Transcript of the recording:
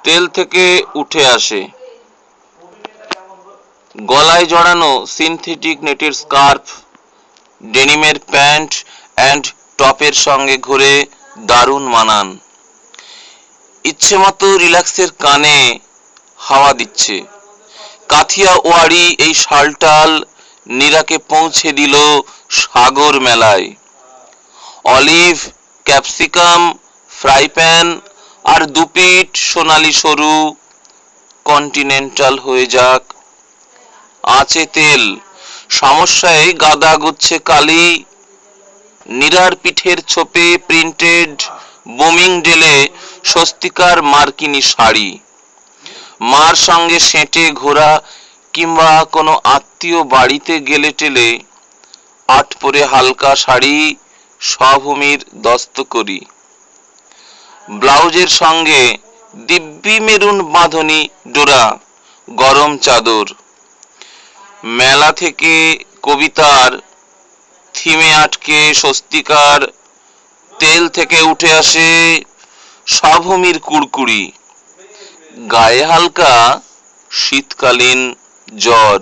তেল থেকে উঠে আসে। গলায় জড়ানো সিনথেটিক নেটের স্কার্ফ, ডেনিমের প্যান্ট অ্যান্ড টপের সঙ্গে ঘুরে দারুণ মানান। ইচ্ছেমতো রিল্যাক্সের কানে হাওয়া দিচ্ছে। কাথিয়া ওয়ারি এই শালটাল নীরাকে পৌঁছে দিল সাগর মেলায়। অলিভ, ক্যাপসিকাম, ফ্রাই প্যান আর দুপিট সোনালি সরু, কন্টিনেন্টাল হয়ে যাক। আছে তেল, সমস্যায় গাদা গুচ্ছে কালি। নীরার পিঠের ছোপে প্রিন্টেড বুমিং ডেলে স্বস্তিকার মার্কিনী শাড়ি। মার সঙ্গে সেঁটে ঘোরা কিংবা কোনো আত্মীয় বাড়িতে গেলে টেলে আট পরে হালকা শাড়ি স্বভূমির দস্তকরি। ব্লাউজের সঙ্গে দিব্যি মেরুন বাঁধনি ডোরা, গরম চাদর। মেলা থেকে কবিতার থিমে আটকে স্বস্তিকার, তেল থেকে উঠে আসে স্বভূমির কুড়কুড়ি, গায়ে হালকা শীতকালীন জ্বর।